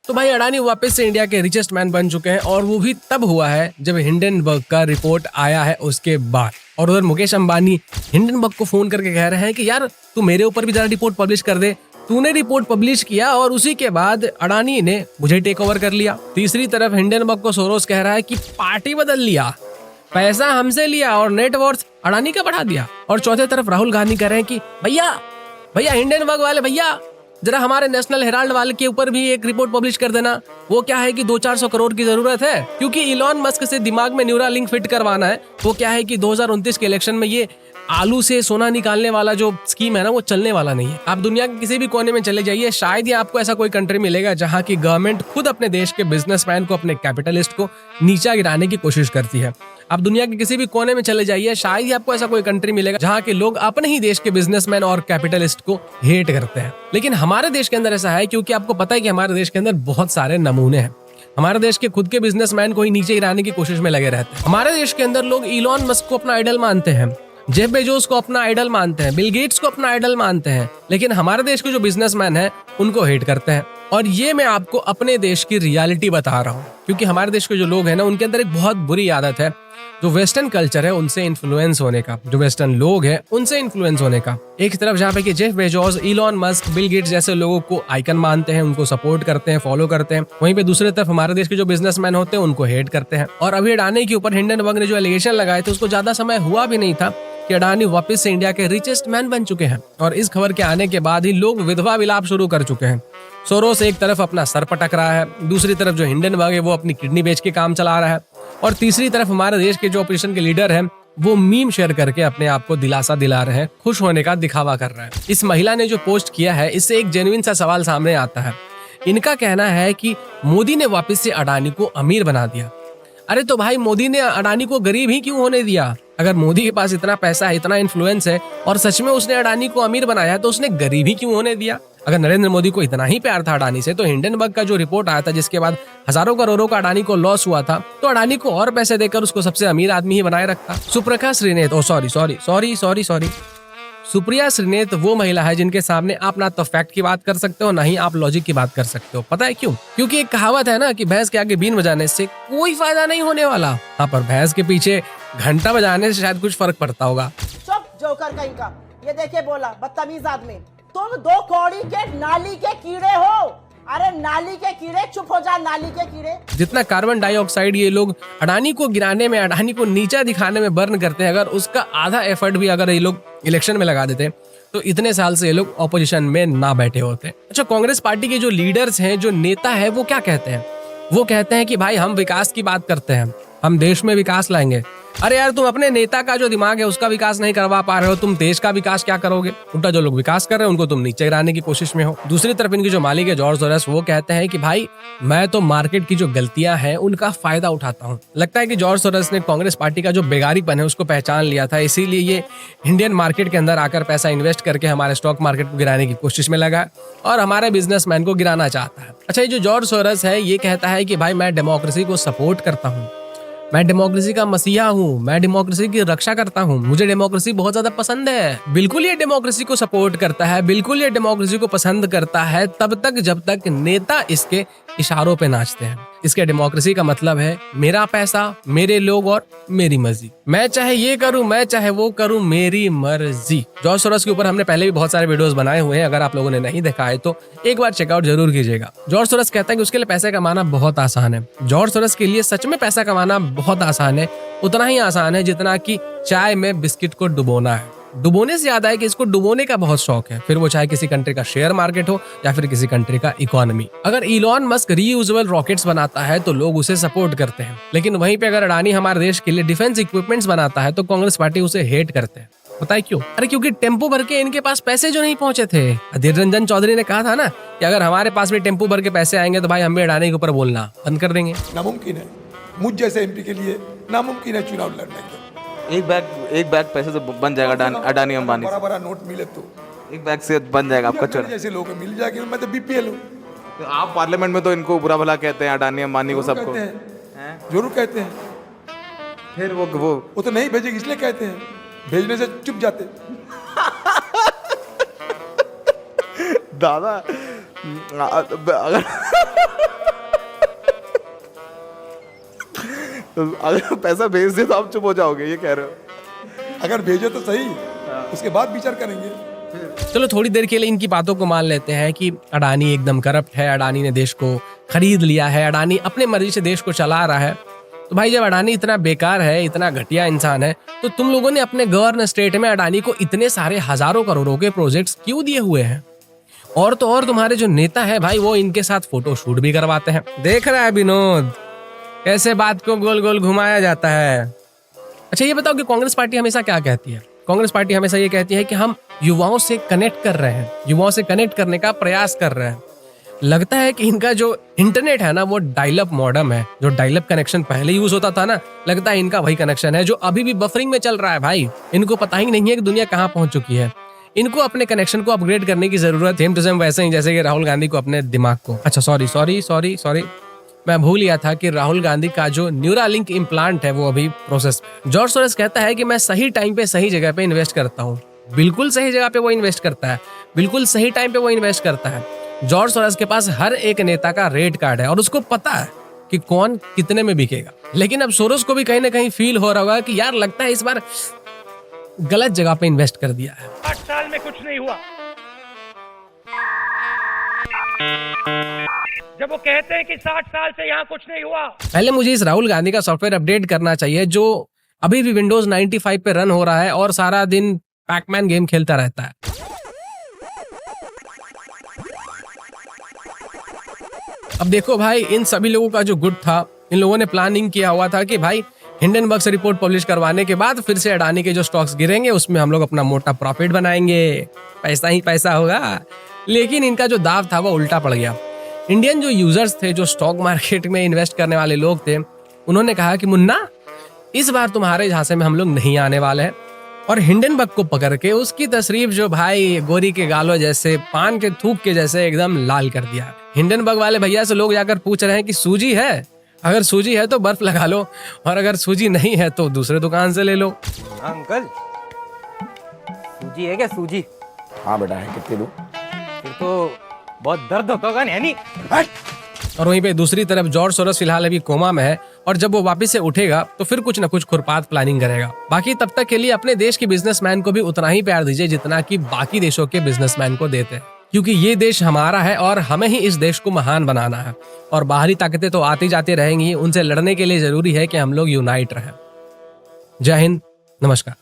तो भाई अडानी वापस से इंडिया के रिचेस्ट मैन बन चुके हैं और वो भी तब हुआ है जब हिंडनबर्ग का रिपोर्ट आया है उसके बाद। और उधर मुकेश अंबानी हिंडनबर्ग को फोन करके कह रहे हैं कि यार तू मेरे ऊपर भी जरा रिपोर्ट पब्लिश कर दे। तूने रिपोर्ट पब्लिश किया और उसी के बाद अडानी ने मुझे टेक ओवर कर लिया। तीसरी तरफ हिंडनबर्ग को सोरोस कह रहा है कि पार्टी बदल लिया, पैसा हमसे लिया और नेटवर्थ अडानी का बढ़ा दिया। और चौथे तरफ राहुल गांधी कह रहे हैं कि भैया हिंडनबर्ग वाले भैया जरा हमारे नेशनल हेराल्ड वाले के ऊपर भी एक रिपोर्ट पब्लिश कर देना। वो क्या है कि 200-400 करोड़ की जरूरत है, क्योंकि इलॉन मस्क से दिमाग में न्यूरा लिंक फिट करवाना है। वो क्या है कि 2029 के इलेक्शन में ये आलू से सोना निकालने वाला जो स्कीम है ना, वो चलने वाला नहीं है। आप दुनिया के किसी भी कोने में चले जाइए, शायद ही आपको ऐसा कोई कंट्री मिलेगा जहां की गवर्नमेंट खुद अपने देश के बिजनेसमैन को, अपने कैपिटलिस्ट को नीचा गिराने की कोशिश करती है। आप दुनिया के किसी भी कोने में चले जाइए, शायद ही आपको ऐसा कोई कंट्री मिलेगा जहां के लोग अपने ही देश के बिजनेसमैन और कैपिटलिस्ट को हेट करते हैं। लेकिन हमारे देश के अंदर ऐसा है, क्योंकि आपको पता है कि हमारे देश के अंदर बहुत सारे नमूने हैं। हमारे देश के खुद के बिजनेसमैन को ही नीचे गिराने की कोशिश में लगे रहते हैं। हमारे देश के अंदर लोग इलॉन मस्क को अपना आइडल मानते हैं, जेफ बेजोस को अपना आइडल मानते हैं, बिल गेट्स को अपना आइडल मानते हैं, लेकिन हमारे देश के जो बिजनेसमैन हैं उनको हेट करते हैं। और ये मैं आपको अपने देश की रियलिटी बता रहा हूँ, क्योंकि हमारे देश के जो लोग हैं ना, उनके अंदर एक बहुत बुरी आदत है, जो वेस्टर्न कल्चर है उनसे इन्फ्लुएंस होने का, जो वेस्टर्न लोग हैं उनसे इन्फ्लुएंस होने का। एक तरफ जहाँ पे कि Jeff Bezos, Elon Musk, Bill Gates जैसे लोगों को आइकन मानते हैं, उनको सपोर्ट करते हैं, फॉलो करते हैं, वहीं पे दूसरी तरफ हमारे देश के जो बिजनेसमैन होते हैं उनको हेट करते हैं। और अभी अडानी के ऊपर हिंडनबर्ग ने जो एलिगेशन लगाए थे, उसको ज्यादा समय हुआ भी नहीं था कि अडानी वापस से इंडिया के रिचेस्ट मैन बन चुके हैं। और इस खबर के आने के बाद ही लोग विधवा विलाप शुरू कर चुके हैं। सोरोस एक तरफ अपना सर पटक रहा है, दूसरी तरफ जो हिंडनबर्ग है वो अपनी किडनी बेच के काम चला रहा है, और तीसरी तरफ हमारे देश के जो ऑपोजिशन के लीडर हैं वो मीम शेयर करके अपने आप को दिलासा दिला रहे हैं, खुश होने का दिखावा कर रहे हैं। इस महिला ने जो पोस्ट किया है, इससे एक जेन्युइन सा सवाल सामने आता है। इनका कहना है कि मोदी ने वापस से अडानी को अमीर बना दिया। अरे तो भाई मोदी ने अडानी को गरीब ही क्यों होने दिया? अगर मोदी के पास इतना पैसा है, इतना इन्फ्लुएंस है और सच में उसने अडानी को अमीर बनाया है, तो उसने गरीब ही क्यों होने दिया? अगर नरेंद्र मोदी को इतना ही प्यार था अडानी से, तो हिंडनबर्ग का जो रिपोर्ट आया था जिसके बाद हजारों करोड़ों का अडानी को लॉस हुआ था, तो अडानी को और पैसे देकर उसको सबसे अमीर आदमी ही बनाए रखता। सुप्रिया श्रीनेत वो महिला है जिनके सामने आप ना तो फैक्ट की बात कर सकते हो, ना ही आप लॉजिक की बात कर सकते हो। पता है क्यों? क्योंकि एक कहावत है ना कि भैंस के आगे बीन बजाने से कोई फायदा नहीं होने वाला। हाँ, पर भैंस के पीछे घंटा बजाने से शायद कुछ फर्क पड़ता होगा। चुप जोकर कहीं का, ये देखे बोला बदतमीज आदमी। तुम 2 कौड़ी के नाली के कीड़े हो। अरे नाली के कीड़े, चुप हो जा नाली के कीड़े। जितना कार्बन डाइऑक्साइड ये लोग अडानी को गिराने में, अडानी को नीचा दिखाने में बर्न करते हैं, अगर उसका आधा एफर्ट भी अगर ये लोग इलेक्शन में लगा देते तो इतने साल से ये लोग ऑपोजिशन में ना बैठे होते। अच्छा, कांग्रेस पार्टी के जो लीडर्स हैं, जो नेता है, वो क्या कहते हैं? वो कहते हैं कि भाई हम विकास की बात करते हैं, हम देश में विकास लाएंगे। अरे यार, तुम अपने नेता का जो दिमाग है उसका विकास नहीं करवा पा रहे हो, तुम देश का विकास क्या करोगे? उल्टा जो लोग विकास कर रहे हैं उनको तुम नीचे गिराने की कोशिश में हो। दूसरी तरफ इनकी जो मालिक है जॉर्ज सोरोस, वो कहते हैं कि भाई मैं तो मार्केट की जो गलतियां हैं उनका फायदा उठाता हूँ। लगता है कि जॉर्ज सोरोस ने कांग्रेस पार्टी का जो बेगारीपन है उसको पहचान लिया था, इसीलिए ये इंडियन मार्केट के अंदर आकर पैसा इन्वेस्ट करके हमारे स्टॉक मार्केट को गिराने की कोशिश में लगा और हमारे बिजनेसमैन को गिराना चाहता है। अच्छा, ये जो जॉर्ज सोरोस है ये कहता है कि भाई मैं डेमोक्रेसी को सपोर्ट करता हूँ, मैं डेमोक्रेसी का मसीहा हूँ, मैं डेमोक्रेसी की रक्षा करता हूँ, मुझे डेमोक्रेसी बहुत ज्यादा पसंद है। बिल्कुल ये डेमोक्रेसी को सपोर्ट करता है, बिल्कुल ये डेमोक्रेसी को पसंद करता है तब तक जब तक नेता इसके इशारों पे नाचते हैं। इसके डेमोक्रेसी का मतलब है मेरा पैसा, मेरे लोग और मेरी मर्जी। मैं चाहे ये करूं, मैं चाहे वो करूं, मेरी मर्जी। जॉर्ज सोरोस के ऊपर हमने पहले भी बहुत सारे वीडियोस बनाए हुए हैं, अगर आप लोगों ने नहीं देखा है तो एक बार चेकआउट जरूर कीजिएगा। जॉर्ज सोरोस कहता है कि उसके लिए पैसे कमाना बहुत आसान है। जॉर्ज सोरोस के लिए सच में पैसा कमाना बहुत आसान है, उतना ही आसान है जितना कि चाय में बिस्किट को डुबोना है। डुबोने से ज्यादा है कि इसको डुबोने का बहुत शौक है, फिर वो चाहे किसी कंट्री का शेयर मार्केट हो या फिर किसी कंट्री का इकोनॉमी। अगर इलॉन मस्क रीयूजेबल रॉकेट्स बनाता है तो लोग उसे सपोर्ट करते हैं, लेकिन वहीं पे अगर अडानी हमारे देश के लिए डिफेंस इक्विपमेंट्स बनाता है तो कांग्रेस पार्टी उसे हेट करते हैं। पता है क्यों? अरे क्योंकि टेम्पो भर के इनके पास पैसे जो नहीं पहुंचे थे। अधीर रंजन चौधरी ने कहा था ना कि अगर हमारे पास भी टेम्पो भर के पैसे आएंगे तो भाई हम भी अडानी के ऊपर बोलना बंद कर देंगे। नामुमकिन है, मुझ जैसे एमपी के लिए नामुमकिन है चुनाव लड़ने के। एक बैग पैसे से बन जाएगा अडानी अंबानी। बड़ा नोट मिले तो एक बैग से बन जाएगा आपका चुनाव। जैसे लोग मिल जाएगी। मैं तो बीपीएल हूँ। तो आप पार्लियामेंट में तो इनको बुरा भला कहते हैं, अडानी अंबानी को, सबको जरूर कहते हैं। फिर वो तो नहीं भेजेगी इसलिए कहते हैं, भेजने से चुप जाते। दादा अगर तो अगर पैसा भेज दे तो आप चुप हो जाओगे, ये कह रहे हो? अगर भेजो तो सही, उसके बाद विचार करेंगे। चलो थोड़ी देर के लिए इनकी बातों को मान लेते हैं कि अडानी एकदम करप्ट है, अडानी ने देश को खरीद लिया है, अडानी अपने मर्जी से देश को चला रहा है। तो भाई जब अडानी इतना बेकार है, इतना घटिया इंसान है, तो तुम लोगों ने अपने गवर्नर स्टेट में अडानी को इतने सारे हजारों करोड़ों के प्रोजेक्ट्स क्यों दिए हुए हैं? और तो और तुम्हारे जो नेता है भाई, वो इनके साथ फोटो शूट भी करवाते हैं। देख रहा है विनोद कैसे बात को गोल गोल घुमाया जाता है। अच्छा ये बताओ कि कांग्रेस पार्टी हमेशा क्या कहती है? कांग्रेस पार्टी हमेशा ये कहती है कि हम युवाओं से कनेक्ट कर रहे हैं, युवाओं से कनेक्ट करने का प्रयास कर रहे हैं। लगता है कि इनका जो इंटरनेट है ना, वो डायल अप मॉडेम है। जो डायल अप कनेक्शन पहले यूज होता था ना, लगता है इनका वही कनेक्शन है जो अभी भी बफरिंग में चल रहा है। भाई इनको पता ही नहीं है कि दुनिया कहाँ पहुंच चुकी है। इनको अपने कनेक्शन को अपग्रेड करने की जरूरत है, सेम वैसे ही जैसे कि राहुल गांधी को अपने दिमाग को। अच्छा सॉरी, मैं भूल गया था कि राहुल गांधी का जो न्यूरालिंक इम्प्लांट है वो अभी प्रोसेस में। जॉर्ज सोरोस कहता है कि मैं सही टाइम पे सही जगह पे इन्वेस्ट करता हूँ। बिल्कुल सही जगह पे वो इन्वेस्ट करता है, बिल्कुल सही टाइम पे वो इन्वेस्ट करता है। जॉर्ज सोरोस के पास हर एक नेता का रेट कार्ड है और उसको पता है कि कौन कितने में बिकेगा। लेकिन अब सोरोस को भी कहीं ना कहीं फील हो रहा होगा कि यार लगता है इस बार गलत जगह पे इन्वेस्ट कर दिया है। 8 साल में कुछ नहीं हुआ। जब वो कहते हैं कि 60 साल से यहाँ कुछ नहीं हुआ। पहले मुझे इस राहुल गांधी का सॉफ्टवेयर अपडेट करना चाहिए जो अभी भी विंडोज 95 पे रन हो रहा है और सारा दिन पैकमैन गेम खेलता रहता है। अब देखो भाई, इन सभी लोगों का जो गुट था, इन लोगों ने प्लानिंग किया हुआ था कि भाई हिंडनबर्ग से रिपोर्ट पब्लिश करवाने के बाद फिर से अडानी के जो स्टॉक्स गिरेंगे उसमें हम लोग अपना मोटा प्रॉफिट बनाएंगे, पैसा ही पैसा होगा। लेकिन इनका जो दाव था वो उल्टा पड़ गया। इंडियन जो यूजर्स थे, जो स्टॉक मार्केट में इन्वेस्ट करने वाले लोग थे, उन्होंने कहा कि मुन्ना इस बार तुम्हारे झांसे में हम लोग नहीं आने वाले हैं। और हिंडनबर्ग को पकड़ के उसकी तशरीफ जो भाई गोरी के गालों जैसे, पान के थूक के जैसे एकदम लाल कर दिया। हिंडनबर्ग वाले भैया से लोग जाकर पूछ रहे हैं कि सूजी है? अगर सूजी है तो बर्फ लगा लो, और अगर सूजी नहीं है तो दूसरे दुकान से ले लो। अंकल सूजी है क्या? सूजी? हाँ बेटा है, कितने दो? फिर तो बहुत दर्द होता होगा नहीं? और वहीं पे दूसरी तरफ जॉर्ज सोरोस फिलहाल अभी कोमा में है और जब वो वापस से उठेगा तो फिर कुछ न कुछ खुरपात प्लानिंग करेगा। बाकी तब तक के लिए अपने देश के बिजनेसमैन को भी उतना ही प्यार दीजिए जितना कि बाकी देशों के बिजनेसमैन को देते हैं, क्योंकि ये देश हमारा है और हमें ही इस देश को महान बनाना है। और बाहरी ताकतें तो आती जाती रहेंगी, उनसे लड़ने के लिए जरूरी है कि हम लोग यूनाइट रहें। जय हिंद, नमस्कार।